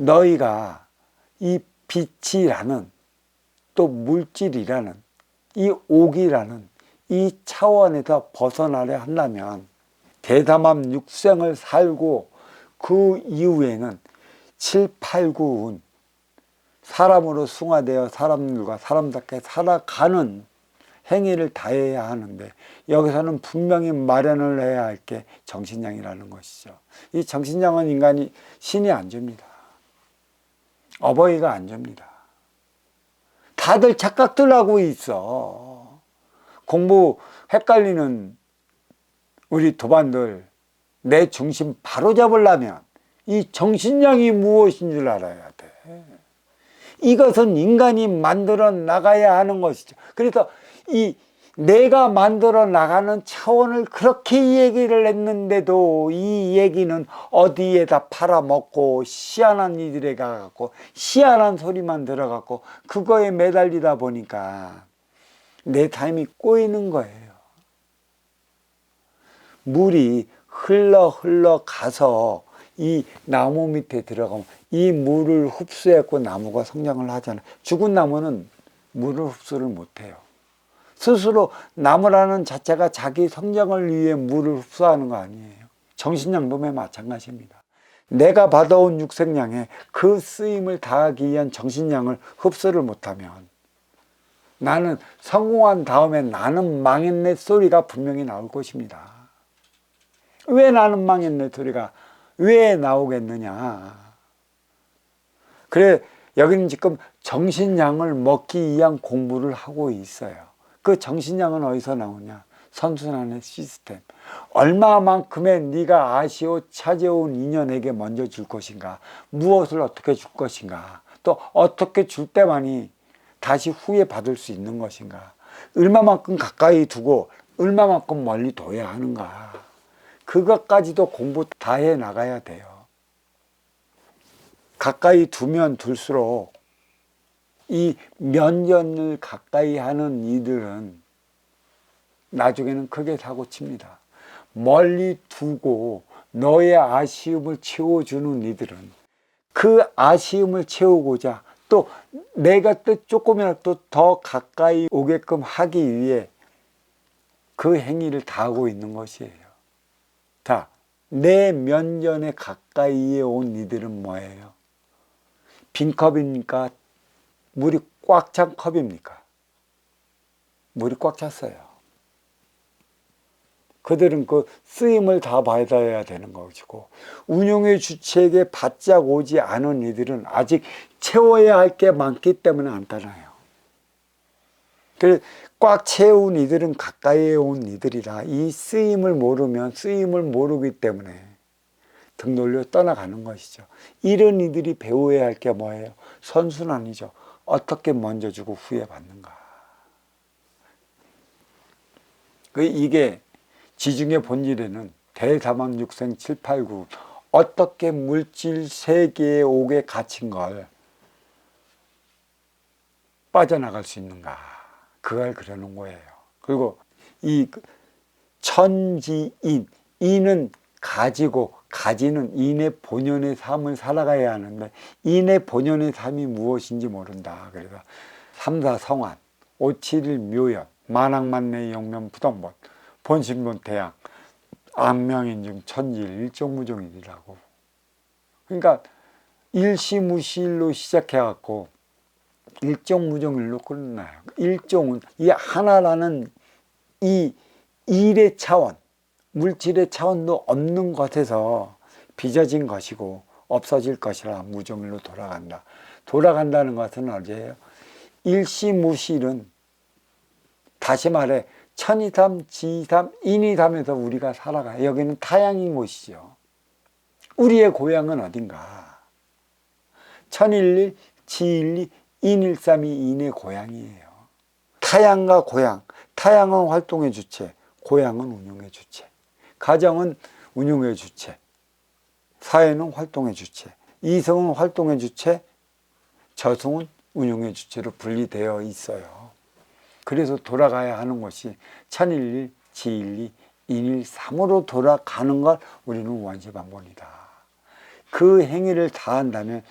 너희가 이 빛이라는 또 물질이라는 이 옥이라는 이 차원에서 벗어나려 한다면 대담함 육생을 살고 그 이후에는 7, 8, 9운 사람으로 숭화되어 사람들과 사람답게 살아가는 행위를 다해야 하는데 여기서는 분명히 마련을 해야 할 게 정신량이라는 것이죠. 이 정신량은 인간이 신이 안 줍니다. 어버이가 안 줍니다. 다들 착각들 하고 있어. 공부 헷갈리는 우리 도반들 내 중심 바로 잡으려면 이 정신량이 무엇인 줄 알아야 돼. 이것은 인간이 만들어 나가야 하는 것이죠. 그래서 이 내가 만들어 나가는 차원을 그렇게 얘기를 했는데도 이 얘기는 어디에다 팔아먹고 희한한 이들에 가갖고 희한한 소리만 들어갖고 그거에 매달리다 보니까 내 삶이 꼬이는 거예요. 물이 흘러 가서 이 나무 밑에 들어가면 이 물을 흡수해서 나무가 성장을 하잖아요. 죽은 나무는 물을 흡수를 못해요. 스스로 나무라는 자체가 자기 성장을 위해 물을 흡수하는 거 아니에요. 정신량도 마찬가지입니다. 내가 받아온 육생량에 그 쓰임을 다하기 위한 정신량을 흡수를 못하면 나는 성공한 다음에 나는 망했네 소리가 분명히 나올 것입니다. 왜 나는 망했네 소리가 왜 나오겠느냐. 그래 여기는 지금 정신량을 먹기 위한 공부를 하고 있어요. 그 정신량은 어디서 나오냐. 선순환의 시스템. 얼마만큼의 네가 아쉬워 찾아온 인연에게 먼저 줄 것인가, 무엇을 어떻게 줄 것인가, 또 어떻게 줄 때만이 다시 후에 받을 수 있는 것인가, 얼마만큼 가까이 두고 얼마만큼 멀리 둬야 하는가, 그것까지도 공부 다 해 나가야 돼요. 가까이 두면 둘수록 이 면전을 가까이 하는 이들은 나중에는 크게 사고 칩니다. 멀리 두고 너의 아쉬움을 채워주는 이들은 그 아쉬움을 채우고자 또 내가 또 조금이라도 더 가까이 오게끔 하기 위해 그 행위를 다 하고 있는 것이에요. 자, 내 면전에 가까이에 온 이들은 뭐예요? 빈 컵입니까? 물이 꽉 찬 컵입니까? 물이 꽉 찼어요. 그들은 그 쓰임을 다 받아야 되는 것이고, 운용의 주체에게 바짝 오지 않은 이들은 아직 채워야 할 게 많기 때문에 안 따라요. 그래서 꽉 채운 이들은 가까이에 온 이들이라 이 쓰임을 모르면 쓰임을 모르기 때문에 등 돌려 떠나가는 것이죠. 이런 이들이 배워야 할 게 뭐예요? 선순환이죠. 어떻게 먼저 주고 후에 받는가. 이게 지중해 본질에는 대사막 육생 7, 8, 9 어떻게 물질 세계의 옥에 갇힌 걸 빠져나갈 수 있는가, 그걸 그려놓은 거예요. 그리고 이 천지인, 인은 가지고 가지는 인의 본연의 삶을 살아가야 하는데 인의 본연의 삶이 무엇인지 모른다. 그래서 삼사성환, 오칠일 묘연, 만학만내 영면 부동본, 본신본 태양, 악명인증 천지일 일종무종일이라고. 그러니까 일시무시일로 시작해갖고 일종무종일로 끝나요. 일종은 이 하나라는 이 일의 차원, 물질의 차원도 없는 것에서 빚어진 것이고 없어질 것이라 무종일로 돌아간다. 돌아간다는 것은 어디예요? 일시무시일은 다시 말해 천이삼, 지이삼, 인이삼에서 우리가 살아가요. 여기는 타양인 곳이죠. 우리의 고향은 어딘가? 천일일, 지일리, 인일삼이 인의 고향이에요. 타양과 고향, 타양은 활동의 주체, 고향은 운용의 주체. 가정은 운용의 주체, 사회는 활동의 주체, 이성은 활동의 주체, 저승은 운용의 주체로 분리되어 있어요. 그래서 돌아가야 하는 것이 천일일, 지일리, 인일삼으로 돌아가는 걸 우리는 원시반본이다. 그 행위를 다 한다면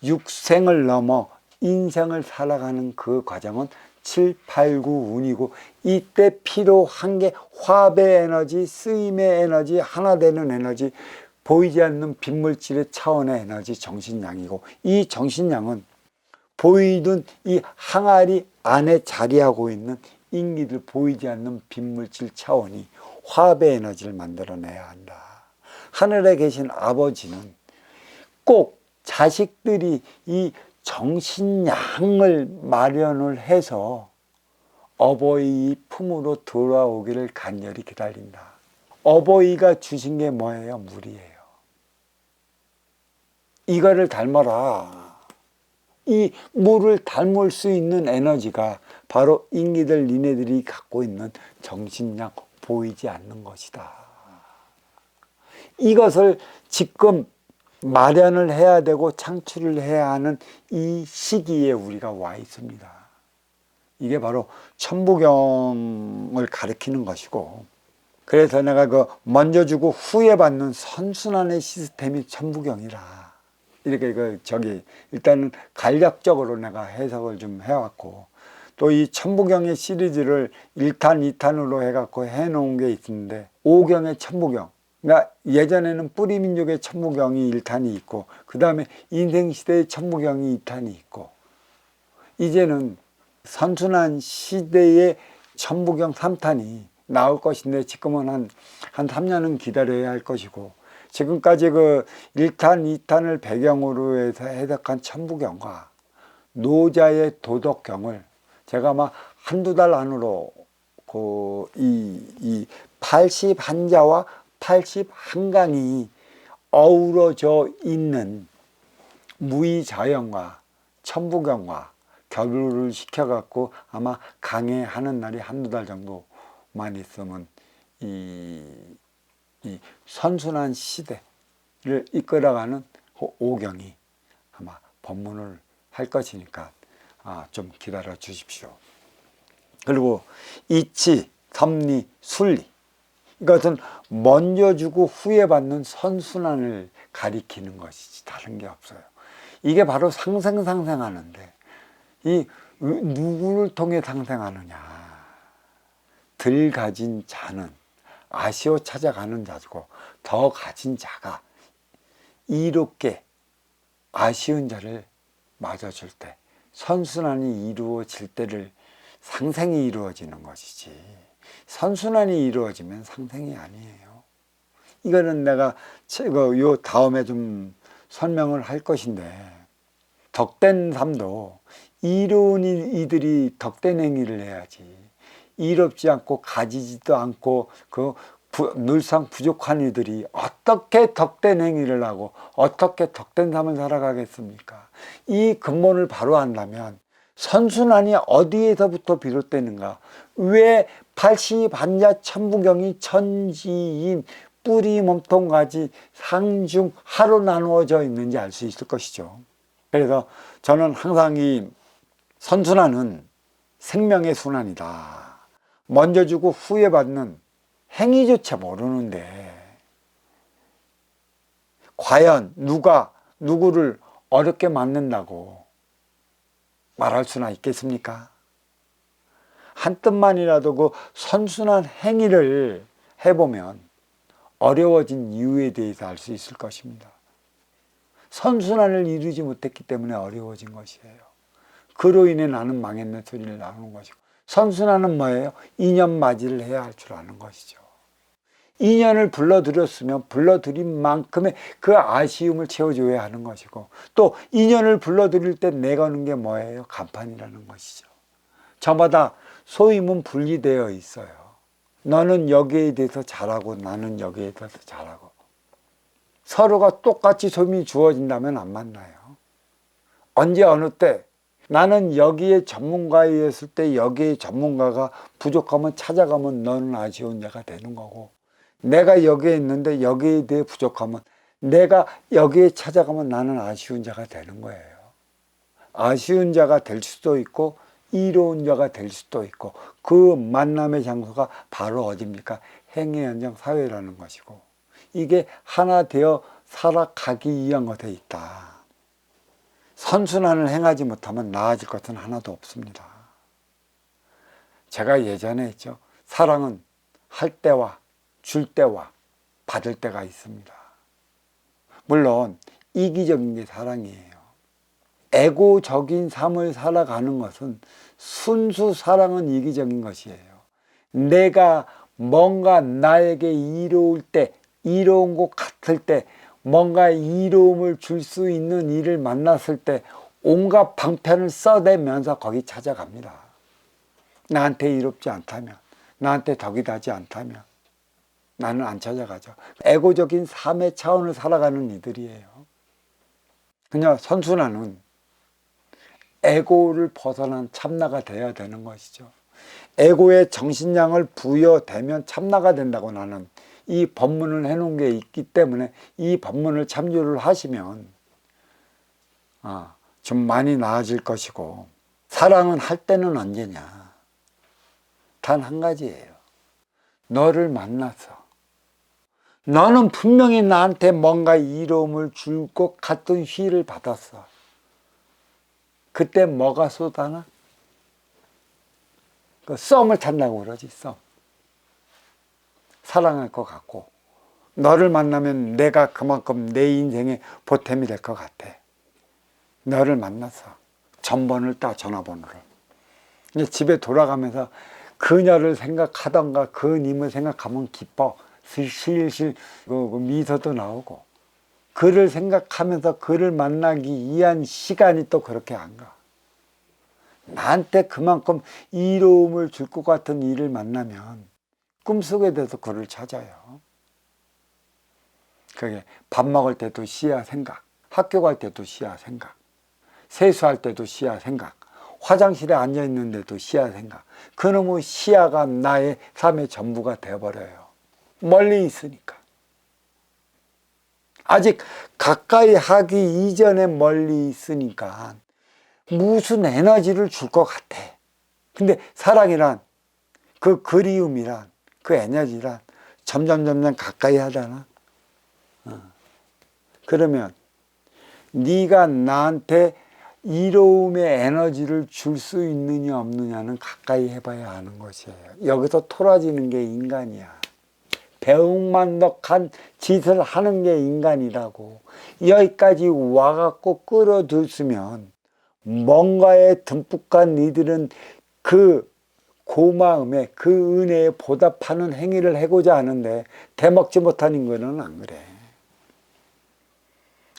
육생을 넘어 인생을 살아가는 그 과정은 7, 8, 9 운이고, 이때 필요한 게 화합의 에너지, 쓰임의 에너지, 하나 되는 에너지, 보이지 않는 빈물질의 차원의 에너지, 정신량이고, 이 정신량은 보이던 이 항아리 안에 자리하고 있는 인기들, 보이지 않는 빈물질 차원이 화합의 에너지를 만들어내야 한다. 하늘에 계신 아버지는 꼭 자식들이 이 정신량을 마련을 해서 어버이 품으로 돌아오기를 간절히 기다린다. 어버이가 주신 게 뭐예요? 물이에요. 이거를 닮아라. 이 물을 닮을 수 있는 에너지가 바로 인기들, 니네들이 갖고 있는 정신량, 보이지 않는 것이다. 이것을 지금 마련을 해야 되고 창출을 해야 하는 이 시기에 우리가 와 있습니다. 이게 바로 천부경을 가리키는 것이고, 그래서 내가 그 먼저 주고 후에 받는 선순환의 시스템이 천부경이라. 이렇게 일단은 간략적으로 내가 해석을 좀 해왔고, 또 이 천부경의 시리즈를 1탄, 2탄으로 해갖고 해놓은 게 있는데, 5경의 천부경. 그러니까 예전에는 뿌리민족의 천부경이 1탄이 있고, 그 다음에 인생시대의 천부경이 2탄이 있고, 이제는 선순환 시대의 천부경 3탄이 나올 것인데, 지금은 한 3년은 기다려야 할 것이고, 지금까지 그 1탄, 2탄을 배경으로 해서 해석한 천부경과 노자의 도덕경을 제가 아마 한두 달 안으로 이 81자와 81강이 어우러져 있는 무의자연과 천부경과 결부를 시켜갖고 아마 강해하는 날이 한두 달 정도만 있으면 이 선순환 시대를 이끌어가는 오경이 아마 법문을 할 것이니까 좀 기다려 주십시오. 그리고 이치, 섭리, 순리, 이것은 먼저 주고 후에 받는 선순환을 가리키는 것이지 다른 게 없어요. 이게 바로 상생하는데, 이 누구를 통해 상생하느냐? 덜 가진 자는 아쉬워 찾아가는 자고, 더 가진 자가 이롭게 아쉬운 자를 맞아줄 때, 선순환이 이루어질 때를 상생이 이루어지는 것이지, 선순환이 이루어지면 상생이 아니에요. 이거는 내가 요 다음에 좀 설명을 할 것인데, 덕된 삶도 이로운 이들이 덕된 행위를 해야지, 이롭지 않고 가지지도 않고 늘상 부족한 이들이 어떻게 덕된 행위를 하고 어떻게 덕된 삶을 살아가겠습니까? 이 근본을 바로 안다면 선순환이 어디에서부터 비롯되는가? 왜 81자 천부경이 천지인 뿌리 몸통까지 상중 하로 나누어져 있는지 알 수 있을 것이죠. 그래서 저는 항상 이 선순환은 생명의 순환이다. 먼저 주고 후에 받는 행위조차 모르는데, 과연 누가 누구를 어렵게 만든다고 말할 수나 있겠습니까? 한 뜸만이라도 그 선순환 행위를 해보면 어려워진 이유에 대해서 알 수 있을 것입니다. 선순환을 이루지 못했기 때문에 어려워진 것이에요. 그로 인해 나는 망했네 소리를 나누는 것이고, 선순환은 뭐예요? 인연 맞이를 해야 할 줄 아는 것이죠. 인연을 불러들였으면 불러들인 만큼의 그 아쉬움을 채워줘야 하는 것이고, 또 인연을 불러들일 때 내거는 게 뭐예요? 간판이라는 것이죠. 저마다 소임은 분리되어 있어요. 너는 여기에 대해서 잘하고 나는 여기에 대해서 잘하고, 서로가 똑같이 소임이 주어진다면 안 만나요. 언제 어느 때 나는 여기에 전문가였을 때 여기에 전문가가 부족하면 찾아가면 너는 아쉬운 자가 되는 거고, 내가 여기에 있는데 여기에 대해 부족하면 내가 여기에 찾아가면 나는 아쉬운 자가 되는 거예요. 아쉬운 자가 될 수도 있고 이로운 자가 될 수도 있고, 그 만남의 장소가 바로 어디입니까? 행위 현장 사회라는 것이고, 이게 하나 되어 살아가기 위한 것에 있다. 선순환을 행하지 못하면 나아질 것은 하나도 없습니다. 제가 예전에 했죠. 사랑은 할 때와 줄 때와 받을 때가 있습니다. 물론 이기적인 게 사랑이에요. 에고적인 삶을 살아가는 것은 순수 사랑은 이기적인 것이에요. 내가 뭔가 나에게 이로울 때, 이로운 것 같을 때, 뭔가 이로움을 줄 수 있는 일을 만났을 때 온갖 방편을 써대면서 거기 찾아갑니다. 나한테 이롭지 않다면, 나한테 덕이 나지 않다면 나는 안 찾아가죠. 에고적인 삶의 차원을 살아가는 이들이에요. 그냥 선순환은 에고를 벗어난 참나가 되어야 되는 것이죠. 에고의 정신량을 부여되면 참나가 된다고 나는 이 법문을 해놓은 게 있기 때문에 이 법문을 참조를 하시면 좀 많이 나아질 것이고, 사랑은 할 때는 언제냐? 단 한 가지예요. 너를 만나서 너는 분명히 나한테 뭔가 이로움을 줄 것 같은 희를 받았어. 그때 뭐가 쏟아나? 그 썸을 탄다고 그러지, 썸. 사랑할 것 같고, 너를 만나면 내가 그만큼 내 인생의 보탬이 될 것 같아. 너를 만나서 전번을 따, 전화번호를. 이제 집에 돌아가면서 그녀를 생각하던가 그 님을 생각하면 기뻐. 실실 미소도 나오고, 그를 생각하면서 그를 만나기 위한 시간이 또 그렇게 안 가. 나한테 그만큼 이로움을 줄 것 같은 일을 만나면 꿈속에 대해서 그를 찾아요. 그게 밥 먹을 때도 시야 생각, 학교 갈 때도 시야 생각, 세수할 때도 시야 생각, 화장실에 앉아 있는데도 시야 생각. 그놈의 시야가 나의 삶의 전부가 되어버려요. 멀리 있으니까. 아직 가까이 하기 이전에 멀리 있으니까 무슨 에너지를 줄 것 같아. 근데 사랑이란, 그 그리움이란, 그 에너지란 점점 가까이 하잖아. 그러면 네가 나한테 이로움의 에너지를 줄 수 있느냐 없느냐는 가까이 해봐야 아는 것이에요. 여기서 토라지는 게 인간이야. 배웅만덕한 짓을 하는 게 인간이라고. 여기까지 와갖고 끌어들으면 뭔가에 듬뿍 간 이들은 그 고마움에, 그 은혜에 보답하는 행위를 하고자 하는데 대먹지 못한 인간은 안 그래.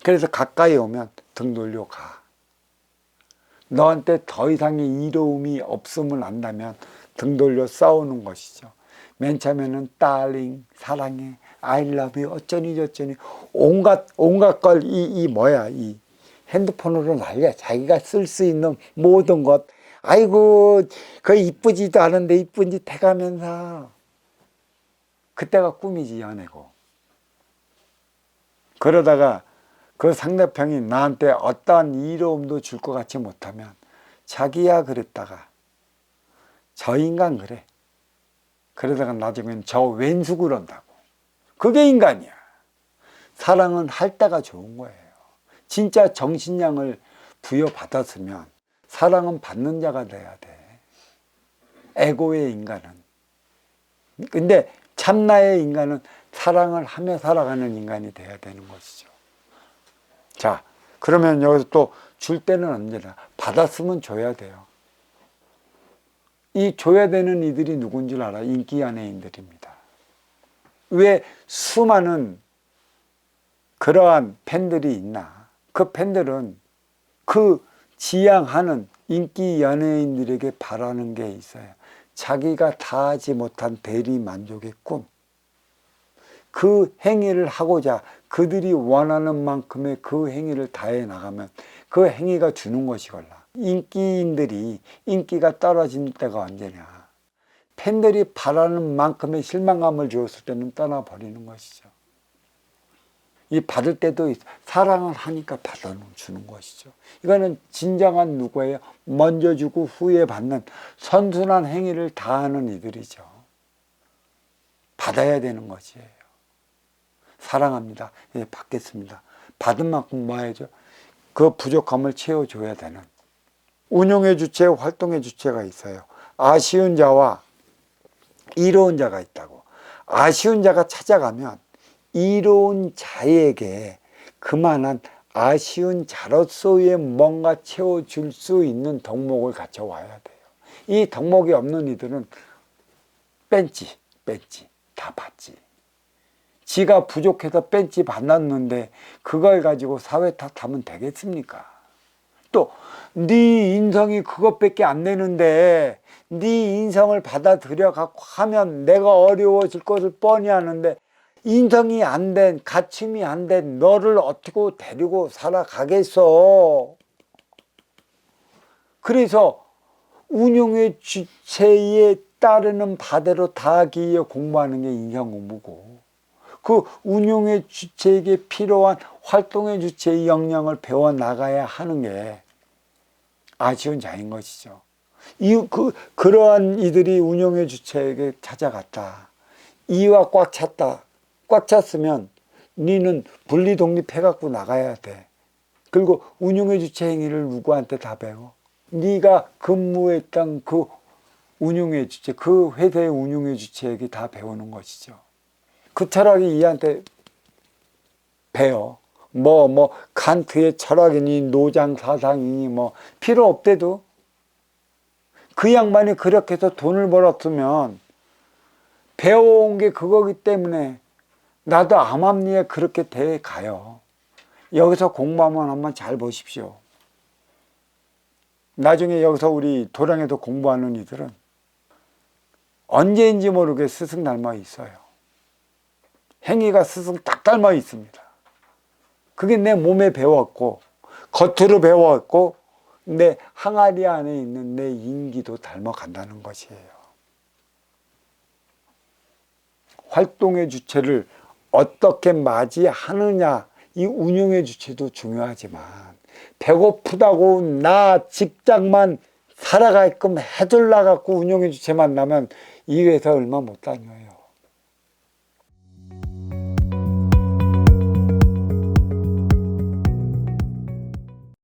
그래서 가까이 오면 등 돌려 가. 너한테 더 이상의 이로움이 없음을 안다면 등 돌려 싸우는 것이죠. 맨 처음에는 darling, 사랑해, I love you, 어쩌니 저쩌니 온갖 걸 이 핸드폰으로 날려. 자기가 쓸 수 있는 모든 것. 아이고, 그 이쁘지도 않은데 이쁜 짓 해가면서. 그때가 꿈이지, 연애고. 그러다가 그 상대편이 나한테 어떠한 이로움도 줄 것 같지 못하면 자기야 그랬다가 저 인간 그래. 그러다가 나중엔 저 왼수 그런다고. 그게 인간이야. 사랑은 할 때가 좋은 거예요. 진짜 정신량을 부여받았으면 사랑은 받는 자가 돼야 돼. 에고의 인간은. 근데 참나의 인간은 사랑을 하며 살아가는 인간이 돼야 되는 것이죠. 자, 그러면 여기서 또 줄 때는 언제나 받았으면 줘야 돼요. 이 줘야 되는 이들이 누군 줄 알아? 인기 연예인들입니다. 왜 수많은 그러한 팬들이 있나? 그 팬들은 그 지향하는 인기 연예인들에게 바라는 게 있어요. 자기가 다하지 못한 대리 만족의 꿈. 그 행위를 하고자 그들이 원하는 만큼의 그 행위를 다해 나가면 그 행위가 주는 것이걸라. 인기인들이 인기가 떨어진 때가 언제냐? 팬들이 바라는 만큼의 실망감을 주었을 때는 떠나버리는 것이죠. 이 받을 때도 사랑을 하니까 받아주는 것이죠. 이거는 진정한 누구예요? 먼저 주고 후에 받는 선순환 행위를 다하는 이들이죠. 받아야 되는 것이에요. 사랑합니다. 예, 받겠습니다. 받은 만큼 뭐 해야죠? 그 부족함을 채워줘야 되는. 운용의 주체, 활동의 주체가 있어요. 아쉬운 자와 이로운 자가 있다고. 아쉬운 자가 찾아가면 이로운 자에게 그만한 아쉬운 자로서의 뭔가 채워줄 수 있는 덕목을 갖춰와야 돼요. 이 덕목이 없는 이들은 뺀지 다 받지. 지가 부족해서 뺀지 받았는데 그걸 가지고 사회 탓하면 되겠습니까? 또 네 인성이 그것밖에 안 되는데 네 인성을 받아들여 갖고 하면 내가 어려워질 것을 뻔히 아는데 인성이 안 된, 갖춤이 안 된 너를 어떻게 데리고 살아가겠어. 그래서 운용의 주체에 따르는 바대로 다하기 위해 공부하는 게 인성공부고, 그 운용의 주체에게 필요한 활동의 주체의 역량을 배워나가야 하는 게 아쉬운 자인 것이죠. 그러한 이들이 운용의 주체에게 찾아갔다. 이와 꽉 찼다. 꽉 찼으면 니는 분리 독립해갖고 나가야 돼. 그리고 운용의 주체 행위를 누구한테 다 배워? 네가 근무했던 그 운용의 주체, 그 회사의 운용의 주체에게 다 배우는 것이죠. 그 철학이 이한테 배워. 칸트의 철학이니 노장 사상이니 필요 없대도 그 양반이 그렇게 해서 돈을 벌었으면 배워온 게 그거기 때문에 나도 암암리에 그렇게 돼 가요. 여기서 공부하면 한번 잘 보십시오. 나중에 여기서 우리 도량에서 공부하는 이들은 언제인지 모르게 스승 닮아 있어요. 행위가 스승 딱 닮아 있습니다. 그게 내 몸에 배웠고 겉으로 배웠고 내 항아리 안에 있는 내 인기도 닮아간다는 것이에요. 활동의 주체를 어떻게 맞이하느냐, 이 운용의 주체도 중요하지만 배고프다고 나 직장만 살아가게끔 해줄라 갖고 운용의 주체만 나면 이 회사 얼마 못 다녀요.